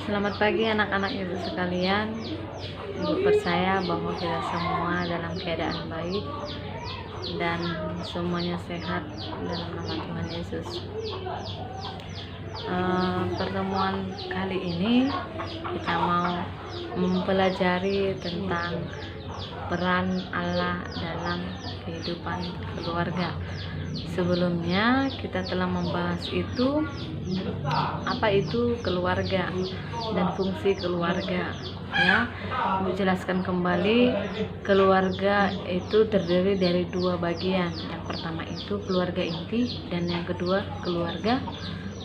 Selamat pagi anak-anak ibu sekalian. Ibu percaya bahwa kita semua dalam keadaan baik dan semuanya sehat dalam nama Tuhan Yesus. Pertemuan kali ini kita mau mempelajari tentang peran Allah dalam kehidupan keluarga. Sebelumnya kita telah membahas itu, apa itu keluarga dan fungsi keluarga, ya. Menjelaskan kembali, keluarga itu terdiri dari dua bagian. Yang pertama itu keluarga inti dan yang kedua keluarga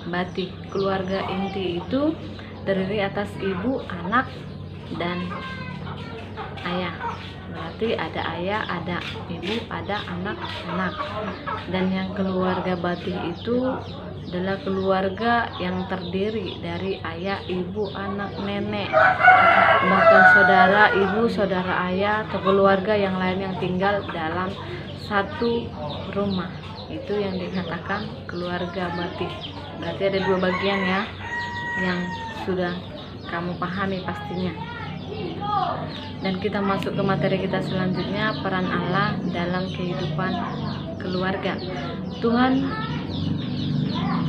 bati. Keluarga inti itu terdiri atas ibu, anak, dan ayah. Berarti ada ayah, ada ibu, ada anak-anak. Dan yang keluarga bati itu adalah keluarga yang terdiri dari ayah, ibu, anak, nenek, bahkan saudara ibu, saudara ayah, atau keluarga yang lain yang tinggal dalam satu rumah. Itu yang dikatakan keluarga bati. Berarti ada dua bagian, ya, yang sudah kamu pahami pastinya. Dan kita masuk ke materi kita selanjutnya, peran Allah dalam kehidupan keluarga. Tuhan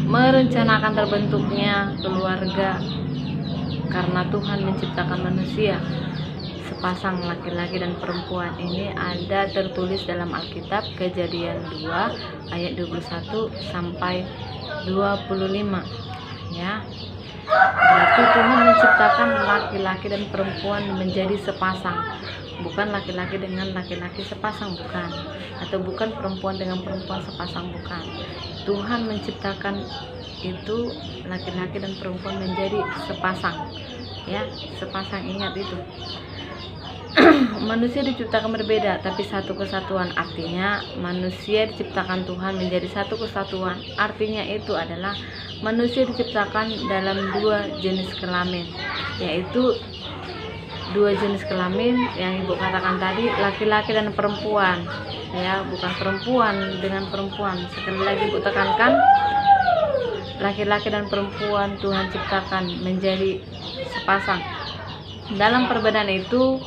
merencanakan terbentuknya keluarga karena Tuhan menciptakan manusia sepasang laki-laki dan perempuan. Ini ada tertulis dalam Alkitab, Kejadian 2 ayat 21 sampai 25, ya. Berarti Tuhan menciptakan laki-laki dan perempuan menjadi sepasang, bukan laki-laki dengan laki-laki sepasang, bukan, atau bukan perempuan dengan perempuan sepasang, bukan. Tuhan menciptakan itu laki-laki dan perempuan menjadi sepasang, ya, sepasang. Ingat itu. Manusia diciptakan berbeda tapi satu kesatuan. Artinya manusia diciptakan Tuhan menjadi satu kesatuan. Artinya itu adalah manusia diciptakan dalam dua jenis kelamin, yaitu dua jenis kelamin yang ibu katakan tadi, laki-laki dan perempuan, ya, bukan perempuan dengan perempuan. Sekali lagi ibu tekankan, laki-laki dan perempuan Tuhan ciptakan menjadi sepasang. Dalam perbedaan itu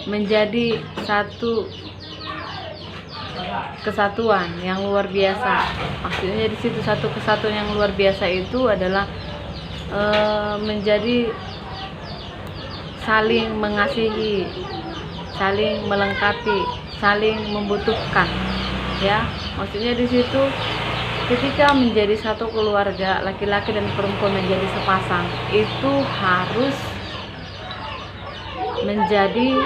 menjadi satu kesatuan yang luar biasa. Maksudnya di situ satu kesatuan yang luar biasa itu adalah menjadi saling mengasihi, saling melengkapi, saling membutuhkan, ya. Maksudnya di situ ketika menjadi satu keluarga, laki-laki dan perempuan menjadi sepasang, itu harus menjadi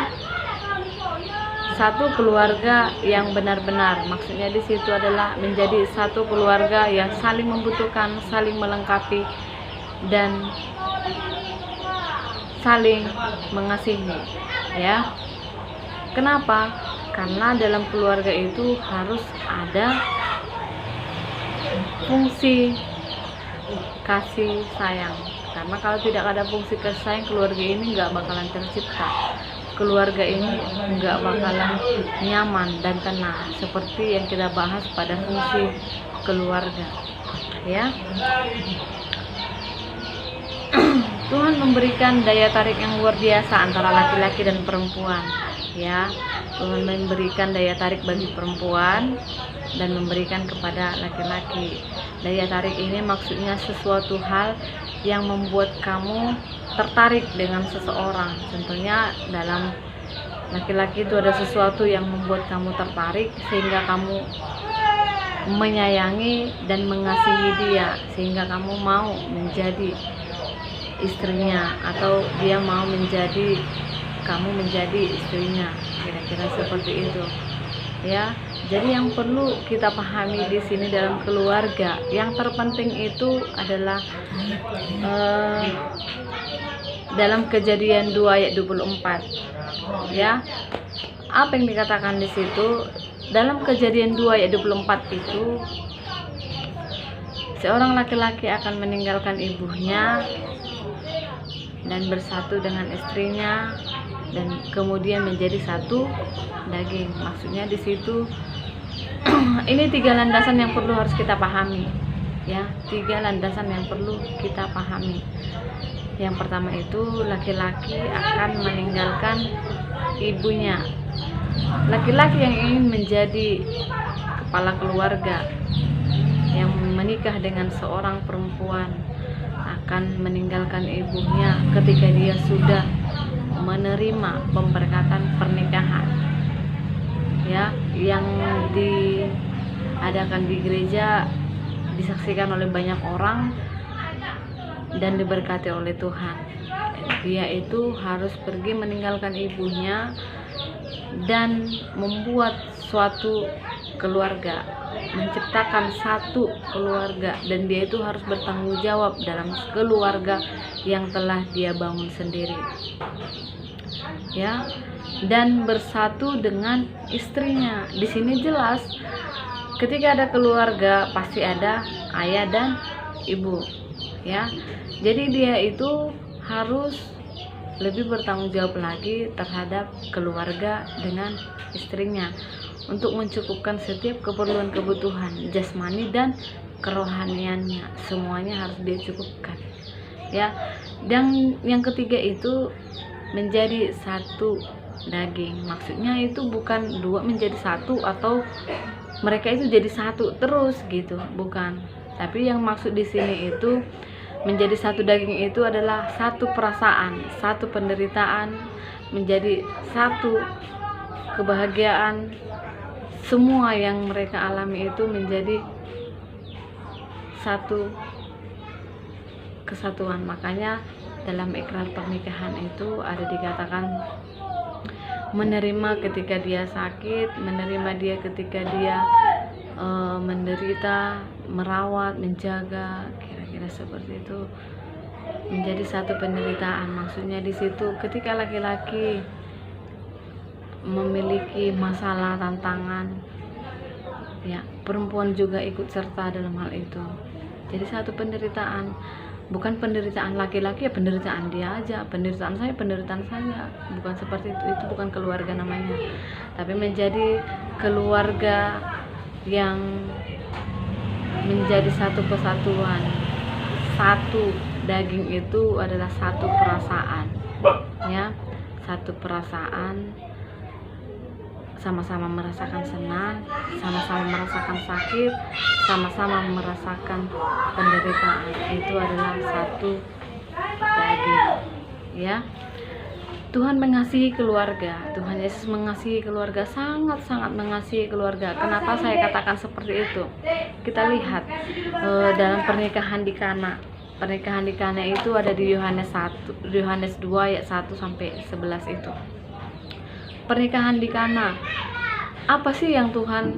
satu keluarga yang benar-benar. Maksudnya di situ adalah menjadi satu keluarga yang saling membutuhkan, saling melengkapi, dan saling mengasihi, ya. Kenapa? Karena dalam keluarga itu harus ada fungsi kasih sayang. Karena kalau tidak ada fungsi kasih sayang, keluarga ini nggak bakalan tercipta. Keluarga ini nggak bakalan nyaman dan tenang, seperti yang kita bahas pada fungsi keluarga, ya. Tuhan memberikan daya tarik yang luar biasa antara laki-laki dan perempuan, ya. Tuhan memberikan daya tarik bagi perempuan dan memberikan kepada laki-laki. Daya tarik ini maksudnya sesuatu hal yang membuat kamu tertarik dengan seseorang. Contohnya dalam laki-laki itu ada sesuatu yang membuat kamu tertarik sehingga kamu menyayangi dan mengasihi dia, sehingga kamu mau menjadi istrinya, atau dia mau menjadi kamu menjadi istrinya, kira-kira seperti itu, ya. Jadi yang perlu kita pahami di sini dalam keluarga, yang terpenting itu adalah dalam Kejadian 2 ayat 24, ya. Apa yang dikatakan di situ? Dalam Kejadian 2 ayat 24 itu, seorang laki-laki akan meninggalkan ibunya dan bersatu dengan istrinya, dan kemudian menjadi satu daging. Maksudnya di situ ini tiga landasan yang perlu harus kita pahami. Ya, 3 landasan yang perlu kita pahami. Yang pertama itu laki-laki akan meninggalkan ibunya. Laki-laki yang ingin menjadi kepala keluarga, yang menikah dengan seorang perempuan, akan meninggalkan ibunya ketika dia sudah menerima pemberkatan pernikahan, ya, yang diadakan di gereja, disaksikan oleh banyak orang dan diberkati oleh Tuhan. Dia itu harus pergi meninggalkan ibunya dan membuat suatu keluarga, menciptakan satu keluarga, dan dia itu harus bertanggung jawab dalam keluarga yang telah dia bangun sendiri, ya, dan bersatu dengan istrinya. Di sini jelas ketika ada keluarga pasti ada ayah dan ibu, ya. Jadi dia itu harus lebih bertanggung jawab lagi terhadap keluarga dengan istrinya untuk mencukupkan setiap keperluan kebutuhan jasmani dan kerohaniannya, semuanya harus dia cukupkan, ya. Dan yang ketiga itu menjadi satu daging. Maksudnya itu bukan dua menjadi satu atau mereka itu jadi satu terus gitu, bukan. Tapi yang maksud di sini itu menjadi satu daging itu adalah satu perasaan, satu penderitaan, menjadi satu kebahagiaan. Semua yang mereka alami itu menjadi satu kesatuan. Makanya dalam ikrar pernikahan itu ada dikatakan menerima ketika dia sakit, menerima dia ketika dia menderita, merawat, menjaga, kira-kira seperti itu, menjadi satu penderitaan. Maksudnya di situ ketika laki-laki memiliki masalah, tantangan, ya, perempuan juga ikut serta dalam hal itu. Jadi satu penderitaan, bukan penderitaan laki-laki ya penderitaan dia aja, penderitaan saya, bukan seperti itu bukan keluarga namanya. Tapi menjadi keluarga yang menjadi satu kesatuan, satu daging itu adalah satu perasaan, ya, satu perasaan, sama-sama merasakan senang, sama-sama merasakan sakit, sama-sama merasakan penderitaan. Itu adalah satu daging, ya. Tuhan mengasihi keluarga, Tuhan Yesus mengasihi keluarga, sangat-sangat mengasihi keluarga. Kenapa saya katakan seperti itu? Kita lihat dalam pernikahan di Kana. Pernikahan di Kana itu ada di Yohanes 2 ayat 1 sampai 11 itu. Pernikahan di Kana. Apa sih yang Tuhan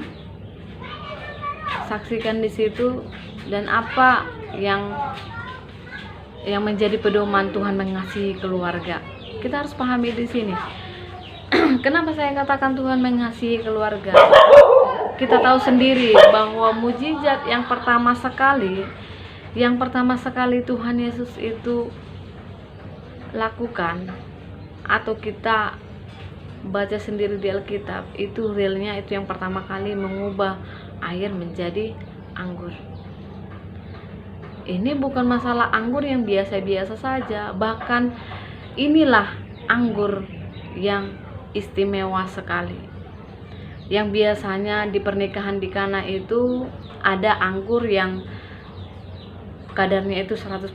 saksikan di situ dan apa yang menjadi pedoman Tuhan mengasihi keluarga? Kita harus pahami di sini. Kenapa saya katakan Tuhan mengasihi keluarga? Kita tahu sendiri bahwa mujizat yang pertama sekali Tuhan Yesus itu lakukan, atau kita baca sendiri di Alkitab, itu realnya itu yang pertama kali mengubah air menjadi anggur. Ini bukan masalah anggur yang biasa-biasa saja, bahkan inilah anggur yang istimewa sekali. Yang biasanya di pernikahan di Kana itu ada anggur yang kadarnya itu 100%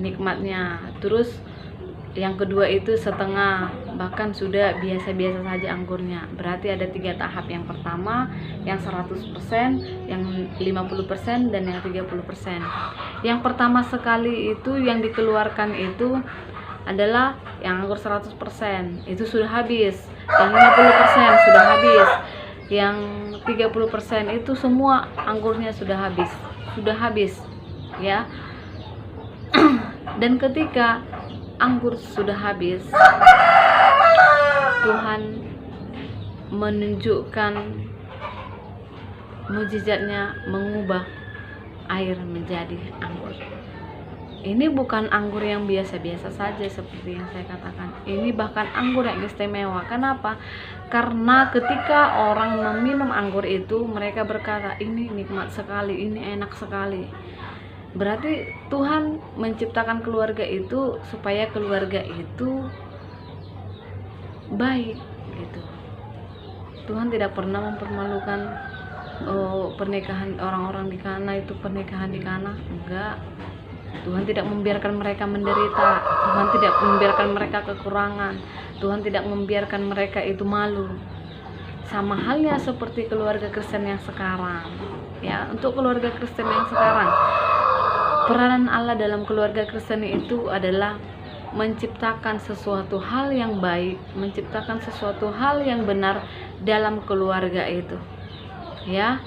nikmatnya. Terus yang kedua itu setengah, bahkan sudah biasa-biasa saja anggurnya. Berarti ada 3 tahap. Yang pertama yang 100%, yang 50% dan yang 30%. Yang pertama sekali itu yang dikeluarkan itu adalah yang anggur 100%, itu sudah habis. Yang 50% sudah habis. Yang 30% itu semua anggurnya sudah habis, ya. Dan ketika anggur sudah habis, Tuhan menunjukkan mujizatnya mengubah air menjadi anggur. Ini bukan anggur yang biasa-biasa saja seperti yang saya katakan. Ini bahkan anggur yang istimewa. Kenapa? Karena ketika orang meminum anggur itu, mereka berkata, ini nikmat sekali, ini enak sekali. Berarti Tuhan menciptakan keluarga itu supaya keluarga itu baik gitu. Tuhan tidak pernah mempermalukan pernikahan orang-orang di Kana itu, pernikahan di Kana, enggak. Tuhan tidak membiarkan mereka menderita, Tuhan tidak membiarkan mereka kekurangan, Tuhan tidak membiarkan mereka itu malu. Sama halnya seperti keluarga Kristen yang sekarang. Ya, untuk keluarga Kristen yang sekarang, peranan Allah dalam keluarga Kristen itu adalah menciptakan sesuatu hal yang baik, menciptakan sesuatu hal yang benar dalam keluarga itu. Ya,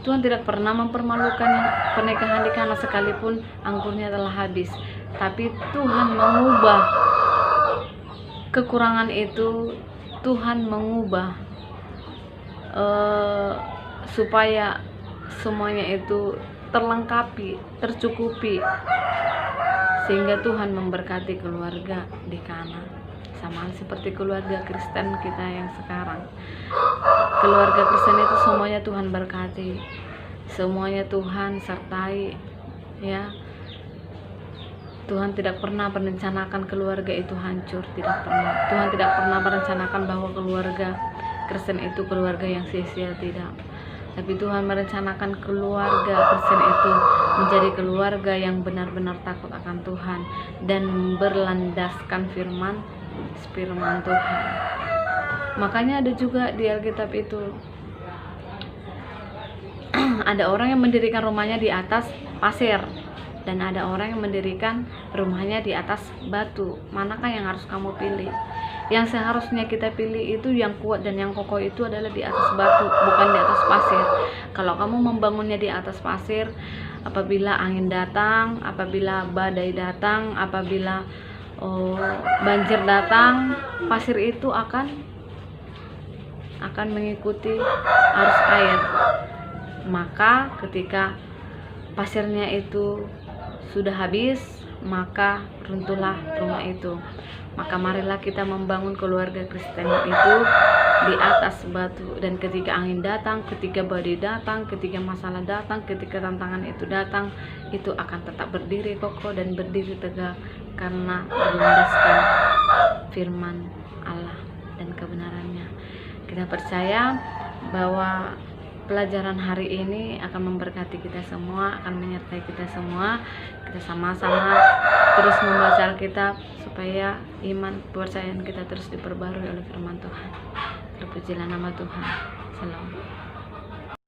Tuhan tidak pernah mempermalukan pernikahan di Kana sekalipun anggurnya telah habis. Tapi Tuhan mengubah kekurangan itu, Tuhan mengubah supaya semuanya itu terlengkapi, tercukupi, sehingga Tuhan memberkati keluarga di Kana. Sama seperti keluarga Kristen kita yang sekarang. Keluarga Kristen itu semuanya Tuhan berkati, semuanya Tuhan sertai, ya. Tuhan tidak pernah merencanakan keluarga itu hancur, tidak pernah. Tuhan tidak pernah merencanakan bahwa keluarga Kristen itu keluarga yang sia-sia, tidak. Tapi Tuhan merencanakan keluarga Kristen itu menjadi keluarga yang benar-benar takut akan Tuhan dan berlandaskan firman Tuhan. Makanya ada juga di Alkitab itu ada orang yang mendirikan rumahnya di atas pasir dan ada orang yang mendirikan rumahnya di atas batu. Manakah yang harus kamu pilih? Yang seharusnya kita pilih itu yang kuat dan yang kokoh itu adalah di atas batu, bukan di atas pasir. Kalau kamu membangunnya di atas pasir, apabila angin datang, apabila badai datang, apabila banjir datang, pasir itu akan mengikuti arus air. Maka ketika pasirnya itu sudah habis, maka runtuhlah rumah itu. Maka marilah kita membangun keluarga Kristen itu di atas batu. Dan ketika angin datang, ketika badai datang, ketika masalah datang, ketika tantangan itu datang, itu akan tetap berdiri kokoh dan berdiri tegak karena berlandaskan firman Allah dan kebenarannya. Kita percaya bahwa pelajaran hari ini akan memberkati kita semua, akan menyertai kita semua. Kita sama-sama terus membaca Alkitab supaya iman kepercayaan kita terus diperbarui oleh firman Tuhan. Terpujilah nama Tuhan. Salam.